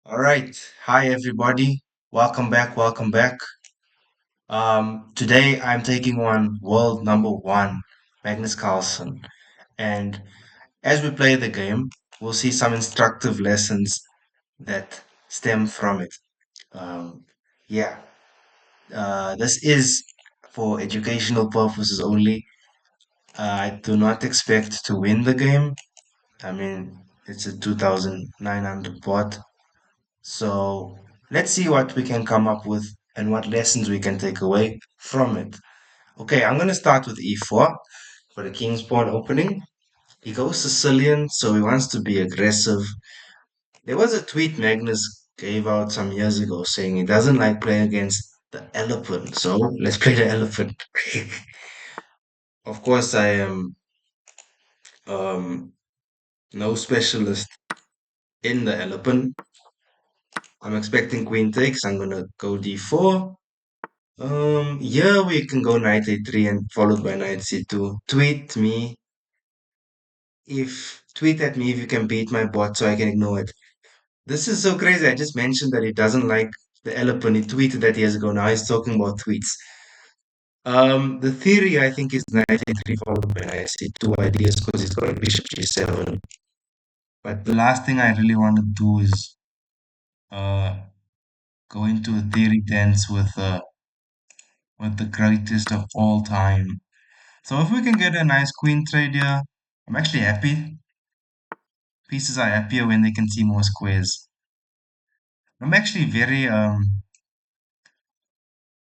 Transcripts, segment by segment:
All right. Hi, everybody. Welcome back. Welcome back. Today I'm taking on world number one, Magnus Carlsen. And as we play the game, we'll see some instructive lessons that stem from it. Um, yeah, this is for educational purposes only. I do not expect to win the game. I mean, it's a 2,900 pot. So let's see what we can come up with and what lessons we can take away from it. Okay, I'm going to start with e4 for the king's pawn opening. He goes Sicilian, so he wants to be aggressive. There was a tweet Magnus gave out some years ago saying he doesn't like playing against the elephant. So let's play the elephant. Of course, I am um, no specialist in the elephant. I'm expecting queen takes. I'm going to go d4. Yeah, we can go knight a3 and followed by knight c2. Tweet at me if you can beat my bot so I can ignore it. This is so crazy. I just mentioned that he doesn't like the elephant. He tweeted that years ago. Now he's talking about tweets. The theory I think is knight a3 followed by knight c2 ideas because he's got bishop g7. But the last thing I really want to do is uh go into a theory dance with the greatest of all time. So if we can get a nice queen trade here, I'm actually happy. Pieces are happier when they can see more squares. I'm actually very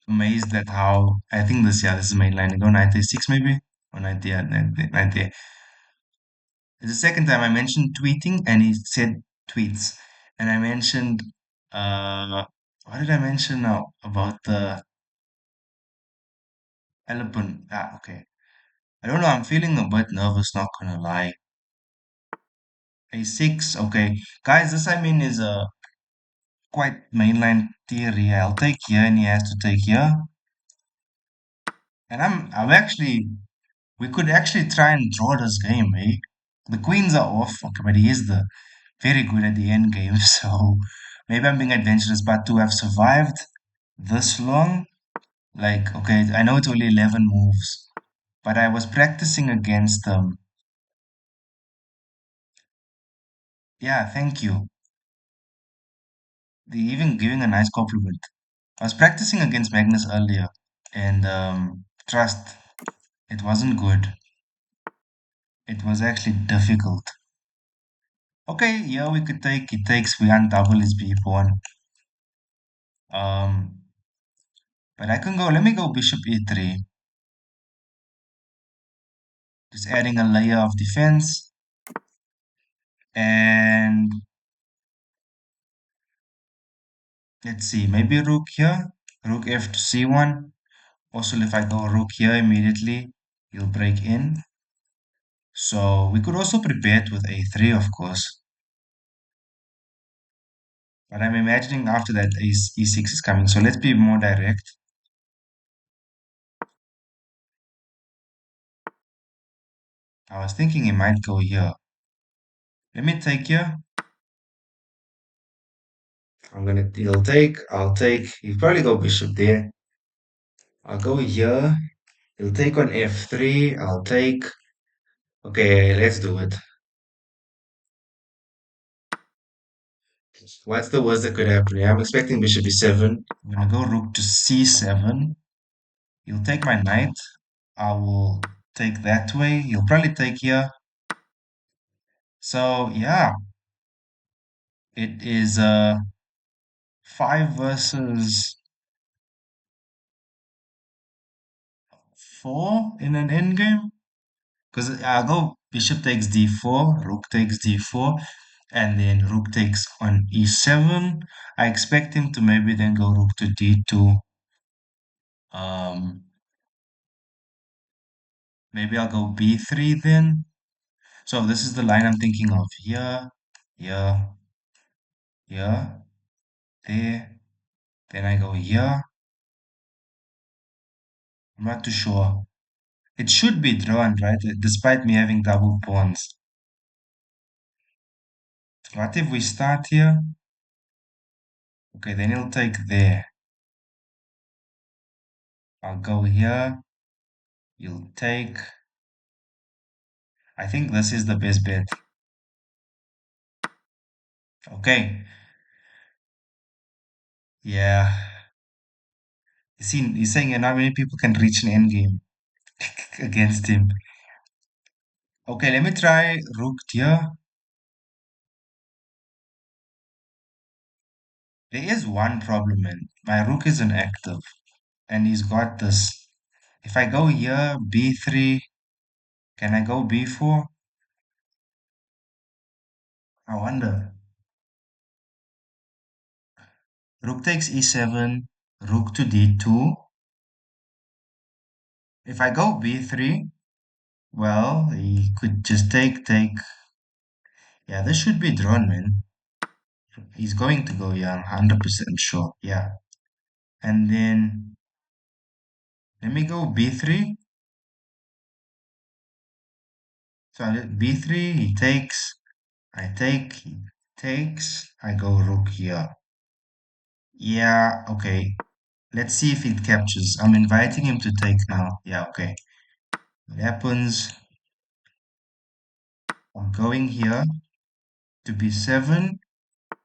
amazed at how I think this is main line. Go knight a6 maybe? Or knight yeah, knight a. It's the second time I mentioned tweeting and he said tweets. And I mentioned what did I mention now about the elephant? Ah, okay. I don't know, I'm feeling a bit nervous, not gonna lie. A6, okay. Guys, this I mean is a quite mainline theory. I'll take here and he has to take here. And I'm actually, we could actually try and draw this game, eh? The queens are off, okay, but he is the very good at the end game, so maybe I'm being adventurous, but to have survived this long, like, okay, I know it's only 11 moves, but I was practicing against yeah, thank you. They even giving a nice compliment. I was practicing against Magnus earlier, and trust, it wasn't good. It was actually difficult. Okay, yeah, we could take it takes we undouble his b pawn. Um, but I can go. Let me go bishop e3, just adding a layer of defense. And let's see, maybe rook here, rook f to c1. Also, if I go rook here immediately, he'll break in. So we could also prepare it with a3, of course. But I'm imagining after that e6 is coming. So let's be more direct. I was thinking he might go here. Let me take here. He'll take, I'll take. He'll probably go bishop there. I'll go here. He'll take on f3. I'll take. Okay, let's do it. What's the worst that could happen? Yeah, I'm expecting bishop e7. I'm gonna go rook to c7. He'll take my knight. I will take that way. He'll probably take here. So yeah, it is 5 versus 4 in an endgame. Because I go bishop takes d4, rook takes d4, and then rook takes on e7. I expect him to maybe then go rook to d2. Um, Maybe I'll go b3 then. So this is the line I'm thinking of. Here, here, here, there. Then I go here. I'm not too sure. It should be drawn, right? Despite me having double pawns. What if we start here? Okay, then he'll take there. I'll go here. You'll take. I think this is the best bet. Okay. Yeah. You see, he's saying not many people can reach an endgame against him. Okay, let me try rook here. There is one problem, man. My rook isn't active, and he's got this. If I go here, b3, can I go b4? I wonder. Rook takes e7, rook to d2. If I go b3, well, he could just take. Yeah, this should be drawn, man. He's going to go, yeah, I'm 100% sure. Yeah. And then let me go b3. So b3, he takes, I take, he takes, I go rook here. Yeah, okay. Let's see if it captures. I'm inviting him to take now. Yeah, okay. What happens? I'm going here to b7.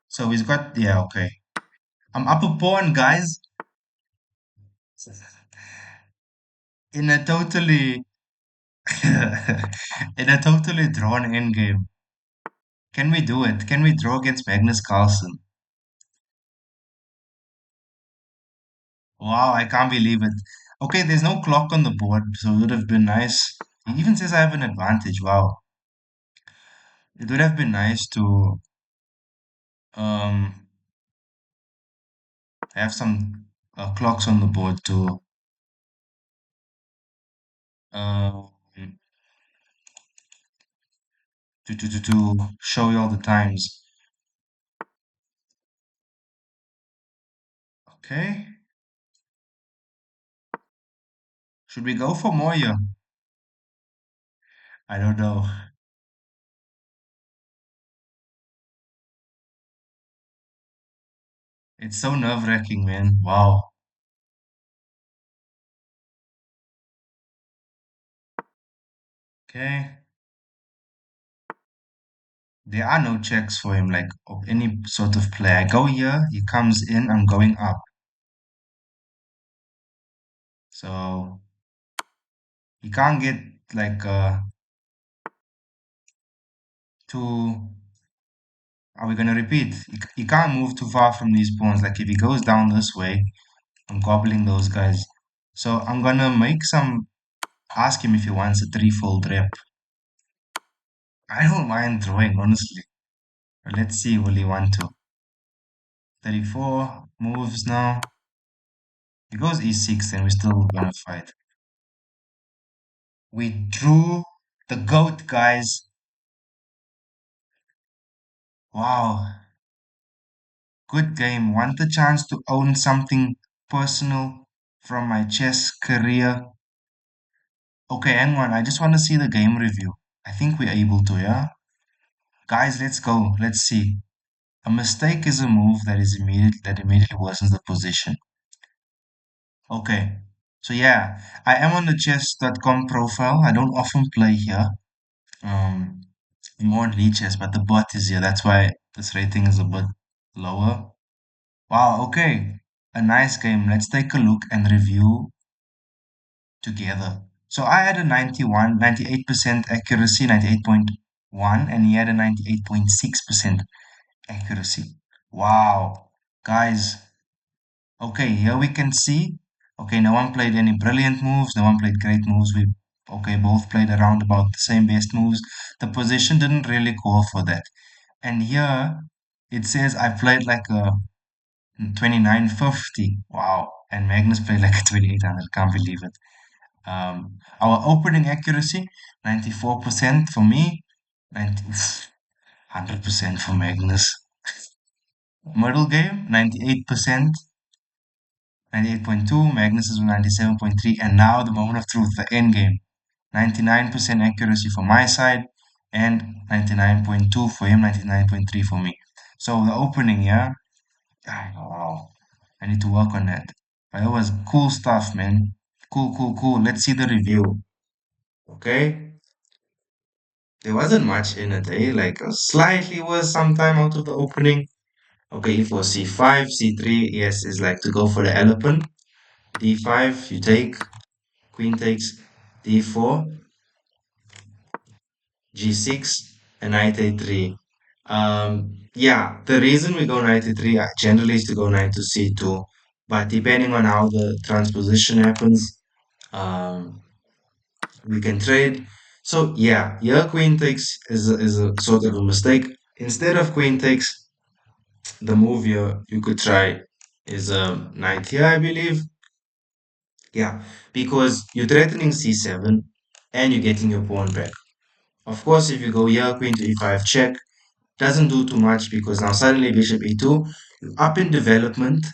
So he's got, yeah, okay. I'm up a pawn, guys. In a totally, in a totally drawn endgame. Can we do it? Can we draw against Magnus Carlsen? Wow, I can't believe it. Okay, there's no clock on the board, so it would have been nice. He even says I have an advantage. Wow. It would have been nice to um have some clocks on the board um to show you all the times. Okay. Should we go for more here? I don't know. It's so nerve-wracking, man. Wow. Okay. There are no checks for him, like of any sort of play. I go here, he comes in, I'm going up. So he can't get like too. Are we gonna repeat? He can't move too far from these pawns. Like if he goes down this way, I'm gobbling those guys. So I'm gonna make some. Ask him if he wants a threefold rep. I don't mind drawing, honestly. But let's see, will he want to? 34 moves now. He goes e6, and we're still gonna fight. We drew the goat, guys. Wow. Good game. Want the chance to own something personal from my chess career? Okay, hang on. I just want to see the game review. I think we're able to, yeah? Guys, let's go. Let's see. A mistake is a move that immediately worsens the position. Okay. So yeah, I am on the chess.com profile. I don't often play here. Um, more on Lead Chess, but the bot is here. That's why this rating is a bit lower. Wow, okay. A nice game. Let's take a look and review together. So I had a 98% accuracy, 98.1, and he had a 98.6% accuracy. Wow. Guys, okay, here we can see. Okay, no one played any brilliant moves, no one played great moves. We both played around about the same best moves. The position didn't really call for that. And here it says I played like a 2950. Wow. And Magnus played like a 2800. Can't believe it. Our opening accuracy, 94% for me, 90, 100% for Magnus. Middle game, 98%, 98.2, Magnus is 97.3, and now the moment of truth, the end game. 99% accuracy for my side, and 99.2 for him, 99.3 for me. So the opening, yeah, Wow. I need to work on that. But it was cool stuff, man. Cool, cool, cool. Let's see the review. Okay. There wasn't much in it, eh? Like slightly was sometime out of the opening. Okay, for c5, c3, yes, is like to go for the elephant. d5, you take, queen takes, d4, g6, and knight a3. Yeah, the reason we go knight a3 generally is to go knight to c2, but depending on how the transposition happens, um, we can trade. So yeah, here queen takes is a sort of a mistake. Instead of queen takes, the move here you could try is knight here, I believe. Yeah, because you're threatening c7 and you're getting your pawn back. Of course, if you go here, queen to e5 check, doesn't do too much because now suddenly bishop e2, you're up in development.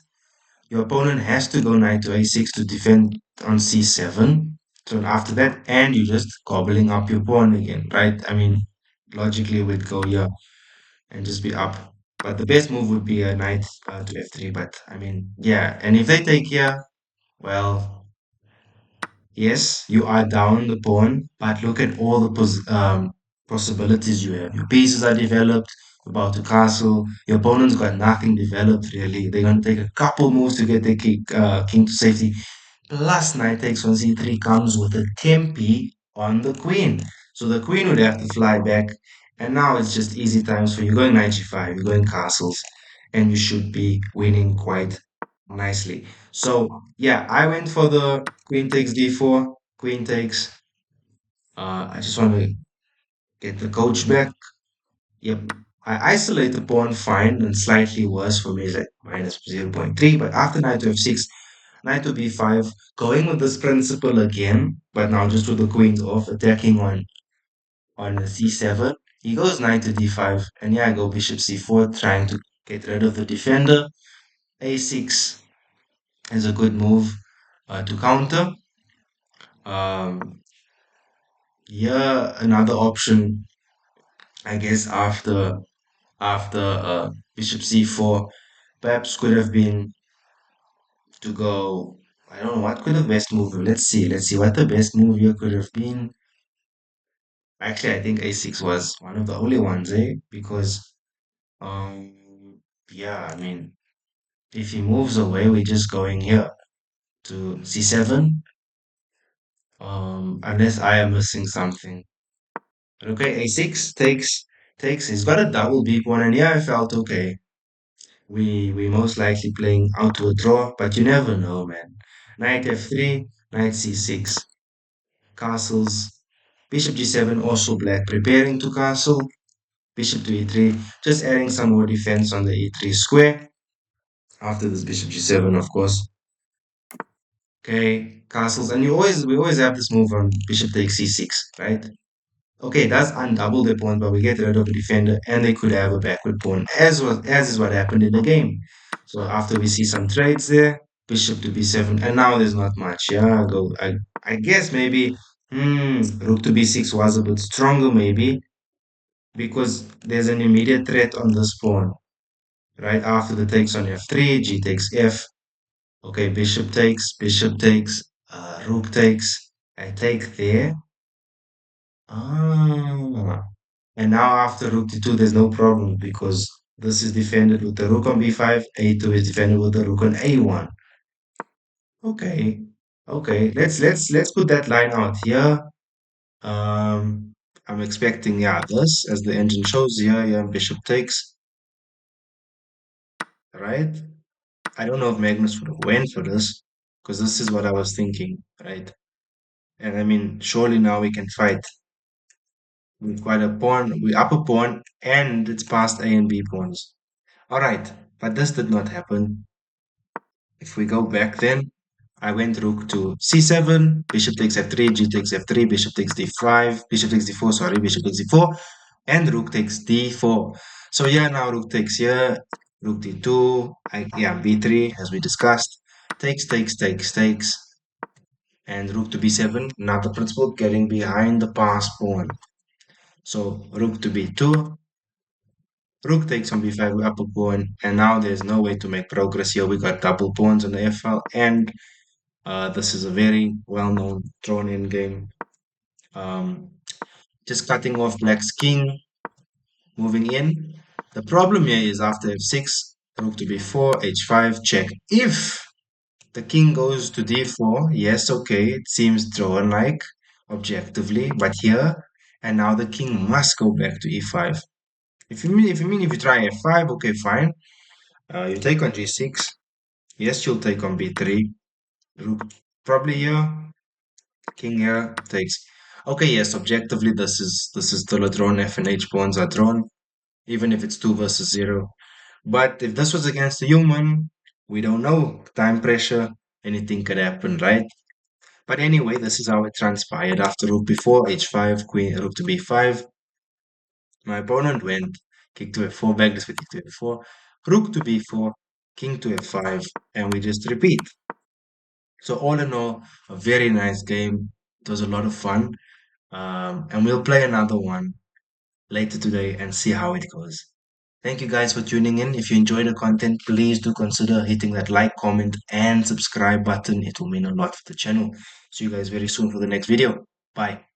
Your opponent has to go knight to a6 to defend on c7. So after that, and you're just gobbling up your pawn again, right? I mean, logically we'd go here and just be up. But the best move would be a knight to f3. But I mean, yeah. And if they take here, well, yes, you are down the pawn, but look at all the possibilities you have. Your pieces are developed, about to castle. Your opponent's got nothing developed really. They're going to take a couple moves to get their king to safety. Plus, knight takes on c3 comes with a tempi on the queen. So the queen would have to fly back. And now it's just easy times for you. Going knight g5, you're going castles, and you should be winning quite nicely. So yeah, I went for the queen takes d4, queen takes. I just want to get the coach back. Yep. I isolate the pawn fine and slightly worse for me is like minus zero point 0.3. But after knight to f6, knight to b5, going with this principle again, but now just with the queens off, attacking on the c7. He goes knight to d5, and yeah, I go bishop c4, trying to get rid of the defender. a6 is a good move to counter. Um, yeah, another option, I guess, after bishop c4, perhaps could have been to go. I don't know what could have best move. Let's see what the best move here could have been. Actually, I think a6 was one of the only ones, eh? Because yeah, I mean, if he moves away, we're just going here to c7. Unless I am missing something. But okay, a6 takes. He's got a double b pawn, and yeah, I felt okay. We most likely playing out to a draw, but you never know, man. Knight f3, knight c6, castles, bishop g7, also black preparing to castle, bishop to e3, just adding some more defense on the e3 square. After this bishop g7, of course. Okay, castles, and we always have this move on bishop takes c6, right? Okay, that's undouble their pawn, but we get rid of a defender, and they could have a backward pawn, as is what happened in the game. So after we see some trades there, bishop to b7, and now there's not much. Yeah, I guess maybe rook to b6 was a bit stronger, maybe because there's an immediate threat on this pawn. Right after the takes on f3, g takes f. Okay, bishop takes, rook takes. I take there. Ah. And now after rook d2, there's no problem because this is defended with the rook on b5, a2 is defended with the rook on a1. Okay, okay. Let's put that line out here. I'm expecting this as the engine shows here. Yeah, bishop takes, right? I don't know if Magnus would have went for this because this is what I was thinking, right? And I mean, surely now we can fight. We've got a pawn, we up a pawn, and it's past A and B pawns. All right, but this did not happen. If we go back then, I went rook to c7, bishop takes f3, g takes f3, bishop takes d5, bishop takes d4, sorry, bishop takes d4, and rook takes d4. So yeah, now rook takes here, rook d2, yeah, b3, as we discussed, takes, and rook to b7, another principle, getting behind the pass pawn. So rook to b2, Rook takes on b5 with upper pawn, and now there's no way to make progress here. We got double pawns on the FL, and this is a very well-known drawn-in game. Um, just cutting off Black's king, moving in. The problem here is after f6, rook to b4, h5, check. If the king goes to d4, yes, okay, it seems drawn-like objectively, but here, and now the king must go back to e5. If you try f5, okay, fine. You take on g6. Yes, you'll take on b3. Rook probably here. King here takes. Okay, yes, objectively this is still a drawn. F and H pawns are drawn, even if it's 2 versus 0. But if this was against a human, we don't know. Time pressure, anything could happen, right? But anyway, this is how it transpired. After rook b4, h5, queen, rook to b5. My opponent went king to f4, back this with king to f4, rook to b4, king to f5, and we just repeat. So all in all, a very nice game. It was a lot of fun. And we'll play another one later today and see how it goes. Thank you guys for tuning in. If you enjoy the content, please do consider hitting that like, comment, and subscribe button. It will mean a lot for the channel. See you guys very soon for the next video. Bye.